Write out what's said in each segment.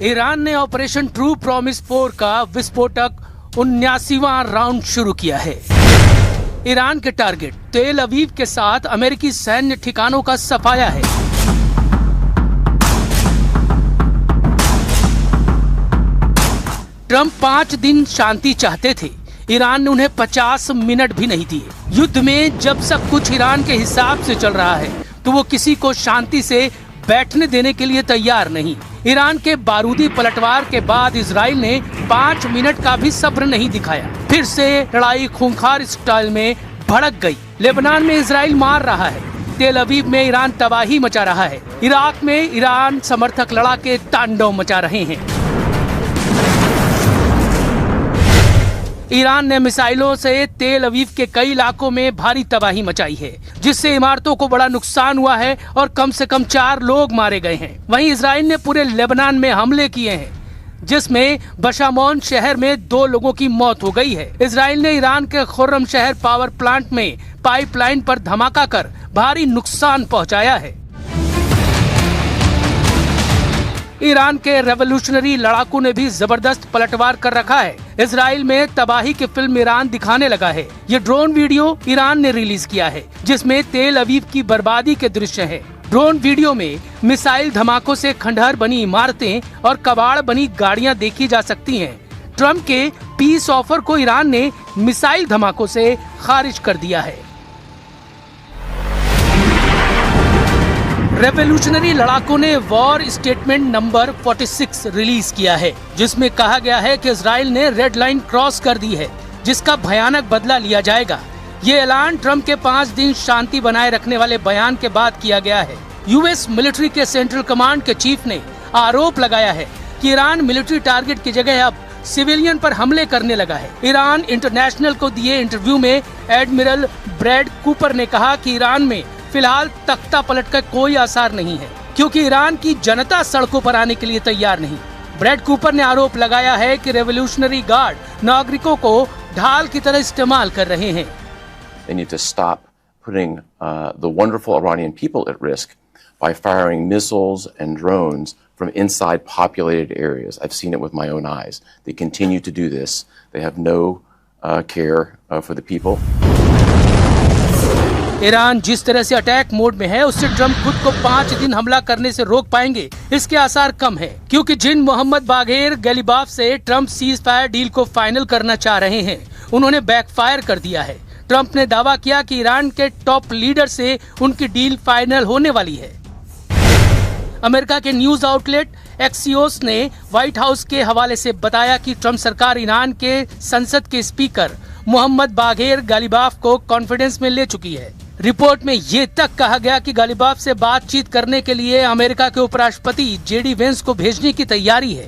Iran ने operation true promise 4 का विस्फोटक 79वां राउंड शुरू किया है। ईरान के टारगेट तेल अवीव के साथ अमेरिकी सैन्य ठिकानों का सफाया है। ट्रंप 5 दिन शांति चाहते थे, ईरान ने उन्हें 50 मिनट भी नहीं दिए। युद्ध में जब सब कुछ ईरान के हिसाब से चल रहा है तो वो किसी को शांति से बैठने देने के लिए तैयार नहीं। ईरान के बारूदी पलटवार के बाद इजराइल ने 5 मिनट का भी सब्र नहीं दिखाया। फिर से लड़ाई खूंखार स्टाइल में भड़क गई। लेबनान में इजराइल मार रहा है, तेल अवीव में ईरान तबाही मचा रहा है, इराक में ईरान समर्थक लड़ाके तांडव मचा रहे हैं। ईरान ने मिसाइलों से तेल अवीव के कई इलाकों में भारी तबाही मचाई है, जिससे इमारतों को बड़ा नुकसान हुआ है और कम से कम 4 लोग मारे गए हैं। वहीं इजराइल ने पूरे लेबनान में हमले किए हैं, जिसमें बशामोन शहर में 2 लोगों की मौत हो गई है। इजराइल ने ईरान के खुर्रम शहर पावर प्लांट में पाइपलाइन पर धमाका कर भारी नुकसान पहुंचाया है। ईरान के रेवोल्यूशनरी लड़ाकू ने भी जबरदस्त पलटवार कर रखा है। इजराइल में तबाही की फिल्म ईरान दिखाने लगा है। ये ड्रोन वीडियो ईरान ने रिलीज किया है, जिसमें तेल अवीव की बर्बादी के दृश्य हैं। ड्रोन वीडियो में मिसाइल धमाकों से खंडहर बनी इमारतें और कबाड़ बनी गाड़ियां देखी जा सकती हैं। ट्रंप के पीस ऑफर को ईरान ने मिसाइल धमाकों से खारिज कर दिया है। रेवोल्यूशनरी लड़ाकों ने वॉर स्टेटमेंट नंबर 46 रिलीज किया है, जिसमें कहा गया है कि इजराइल ने रेड लाइन क्रॉस कर दी है, जिसका भयानक बदला लिया जाएगा। ये ऐलान ट्रंप के 5 दिन शांति बनाए रखने वाले बयान के बाद किया गया है। यूएस मिलिट्री के सेंट्रल कमांड के चीफ ने आरोप लगाया है कि ईरान मिलिट्री टारगेट की जगह अब सिविलियन पर हमले करने लगा है। ईरान इंटरनेशनल को दिए इंटरव्यू में एडमिरल ब्रैड कूपर ने कहा कि ईरान में फिलहाल तख्ता पलट का कोई आसार नहीं है, क्योंकि ईरान की जनता सड़कों पर आने के लिए तैयार नहीं। ब्रैड कूपर ने आरोप लगाया है कि रेवोल्यूशनरी गार्ड नागरिकों को ढाल की तरह इस्तेमाल कर रहे हैं। They need to stop putting the wonderful Iranian people at risk by firing missiles and drones from inside populated areas. I've seen it with my own eyes. They continue to do this. They have no care for the people. Iran जिस तरह से attack mode में है, उससे Trump खुद को 5 दिन हमला करने से रोक पाएंगे, इसके आसार कम है, क्योंकि जिन मोहम्मद बागेर गलीबाफ से ट्रंप सीज फायर डील को फाइनल करना चाह रहे हैं, उन्होंने बैकफायर कर दिया है। ट्रंप ने दावा किया कि ईरान के टॉप लीडर से उनकी डील फाइनल होने वाली है। अमेरिका के न्यूज आउटलेट एक्सियोस ने व्हाइट हाउस के हवाले से बताया कि ट्रंप सरकार ईरान के संसद के स्पीकर मोहम्मद बागेर गलीबाफ को कॉन्फिडेंस में ले चुकी है। रिपोर्ट में ये तक कहा गया कि गलीबाफ से बातचीत करने के लिए अमेरिका के उपराष्ट्रपति जेडी वेंस को भेजने की तैयारी है।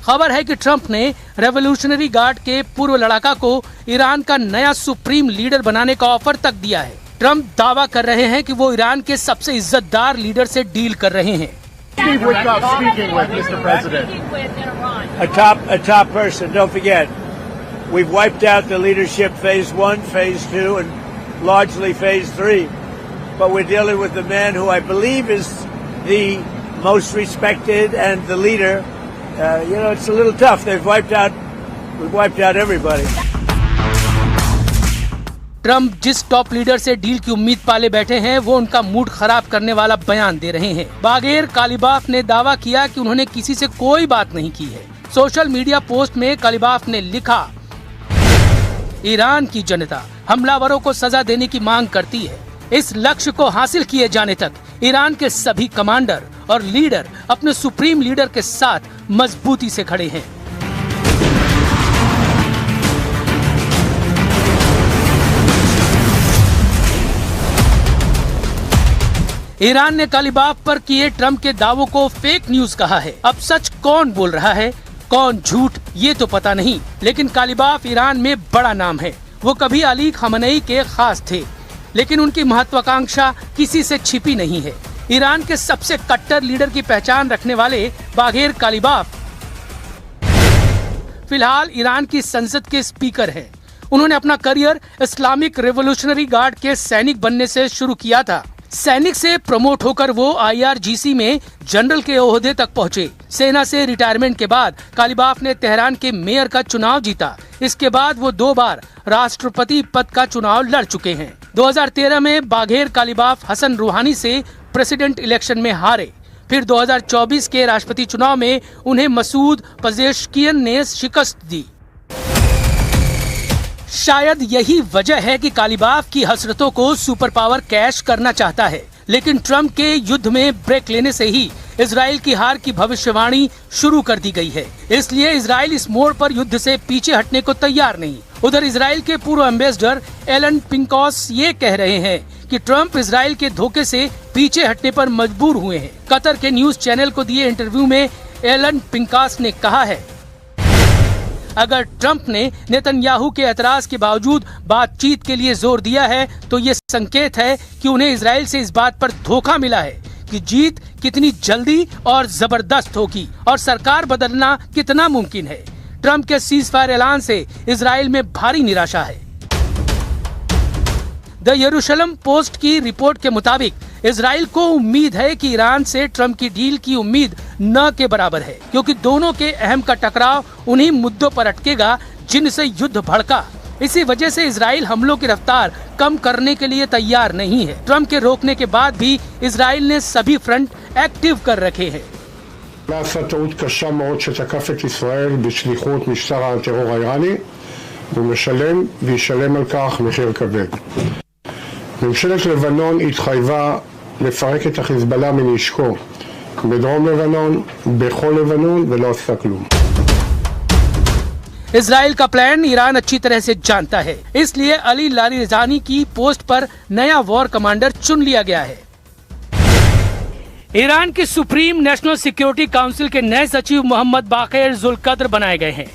खबर है कि ट्रंप ने रेवोल्यूशनरी गार्ड के पूर्व लड़ाका को ईरान का नया सुप्रीम लीडर बनाने का ऑफर तक दिया है। ट्रंप दावा कर रहे हैं कि वो ईरान के सबसे इज्जतदार लीडर से डील कर रहे हैं। A top person, don't forget. We've wiped out the leadership phase 1, phase 2, and largely phase 3. But we're dealing with the man who I believe is the most respected and the leader. It's a little tough. We've wiped out everybody. Trump जिस top leader से deal की उम्मीद पाले बैठे हैं, वो उनका mood खराब करने वाला बयान दे रहे हैं। बागेर कालिबाफ ने दावा किया कि उन्होंने किसी से कोई बात नहीं की है। सोशल मीडिया पोस्ट में कालिबाफ ने लिखा, ईरान की जनता हमलावरों को सजा देने की मांग करती है। इस लक्ष्य को हासिल किए जाने तक ईरान के सभी कमांडर और लीडर अपने सुप्रीम लीडर के साथ मजबूती से खड़े हैं। ईरान ने कालिबाफ पर किए ट्रंप के दावों को फेक न्यूज कहा है। अब सच कौन बोल रहा है, कौन झूठ, ये तो पता नहीं, लेकिन कालिबाफ ईरान में बड़ा नाम है। वो कभी अली खamenei के खास थे, लेकिन उनकी महत्वाकांक्षा किसी से छिपी नहीं है। ईरान के सबसे कट्टर लीडर की पहचान रखने वाले बागेर कालिबाफ फिलहाल ईरान की संसद के स्पीकर हैं। उन्होंने अपना करियर इस्लामिक रेवोल्यूशनरी गार्ड के सैनिक बनने से शुरू किया था। सैनिक से प्रमोट होकर वो IRGC में जनरल के ओहदे तक पहुंचे। सेना से रिटायरमेंट के बाद कालिबाफ ने तेहरान के मेयर का चुनाव जीता। इसके बाद वो 2 बार राष्ट्रपति पद का चुनाव लड़ चुके हैं। 2013 में बाघेर कालिबाफ हसन रूहानी से प्रेसिडेंट इलेक्शन में हारे। फिर 2024 के राष्ट्रपति चुनाव में उन्हें मसूद पजेश्कियन ने शिकस्त दी। शायद यही वजह है कि कालिबाफ की हसरतों को सुपर पावर कैश करना चाहता है, लेकिन ट्रम्प के युद्ध में ब्रेक लेने से ही इजराइल की हार की भविष्यवाणी शुरू कर दी गई है। इसलिए इजराइल इस मोड़ पर युद्ध से पीछे हटने को तैयार नहीं। उधर इजराइल के पूर्व एम्बेसडर एलन पिंकॉस ये कह रहे हैं कि ट्रम्प इजराइल के धोखे से पीछे हटने पर मजबूर हुए हैं। कतर के न्यूज चैनल को दिए इंटरव्यू में एलन पिंकॉस ने कहा है, अगर ट्रम्प ने नेतन्याहू के एतराज के बावजूद बातचीत के लिए जोर दिया है तो ये संकेत है कि उन्हें इजराइल से इस बात पर धोखा मिला है कि जीत कितनी जल्दी और जबरदस्त होगी और सरकार बदलना कितना मुमकिन है। ट्रम्प के सीजफायर ऐलान से इजराइल में भारी निराशा है। द यरूशलम पोस्ट की रिपोर्ट के मुताबिक इजराइल को उम्मीद है कि ईरान से ट्रम्प की डील की उम्मीद न के बराबर है, क्योंकि दोनों के अहम का टकराव उन्हीं मुद्दों पर अटकेगा जिनसे युद्ध भड़का। इसी वजह से इजराइल हमलों की रफ्तार कम करने के लिए तैयार नहीं है। ट्रम्प के रोकने के बाद भी इजराइल ने सभी फ्रंट एक्टिव कर रखे हैं। עשה טעות קשה מאוד שתקף את ישראל בשליחות משטר הטרור האיראני, והוא משלם וישלם על כך מחיר כבד. ממשלת לבנון התחייבה לפרק את החיזבאללה מנשקו בדרום לבנון, בכל לבנון, ולא עשה כלום. इजराइल का प्लान ईरान अच्छी तरह से जानता है, इसलिए अली लारिजानी की पोस्ट पर नया वॉर कमांडर चुन लिया गया है। ईरान की सुप्रीम नेशनल सिक्योरिटी काउंसिल के नए सचिव मोहम्मद बाक़िर जुल्कद्र बनाए गए हैं।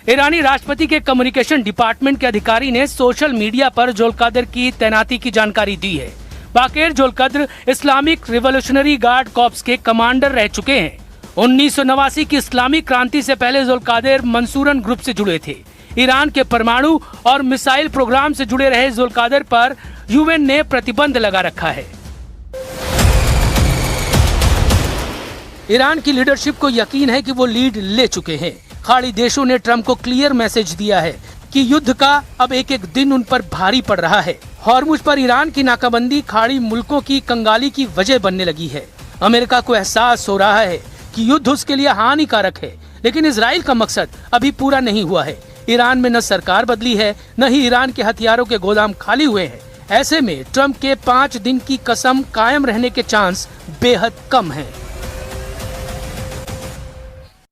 ईरानी राष्ट्रपति के कम्युनिकेशन डिपार्टमेंट के अधिकारी ने सोशल मीडिया पर जुल्कद्र की तैनाती की जानकारी दी है। Bagher Zolghadr Islamic Revolutionary Guard Corps के कमांडर रह चुके हैं। 1989 की इस्लामिक क्रांति से पहले जुल्कद्र मंसूरन ग्रुप से जुड़े थे। ईरान के परमाणु और मिसाइल प्रोग्राम से जुड़े रहे जुल्कद्र पर यूएन ने प्रतिबंध लगा रखा है। ईरान की लीडरशिप को यकीन है कि वो लीड ले चुके हैं। खाड़ी देशों ने ट्रम्प को क्लियर मैसेज दिया है कि युद्ध का अब एक एक दिन उन पर भारी पड़ रहा है। हॉर्मुज पर ईरान की नाकाबंदी खाड़ी मुल्कों की कंगाली की वजह बनने लगी है। अमेरिका को एहसास हो रहा है कि युद्ध उसके लिए हानिकारक है, लेकिन इजराइल का मकसद अभी पूरा नहीं हुआ है। ईरान में न सरकार बदली है, न ही ईरान के हथियारों के गोदाम खाली हुए हैं। ऐसे में ट्रम्प के 5 दिन की कसम कायम रहने के चांस बेहद कम हैं।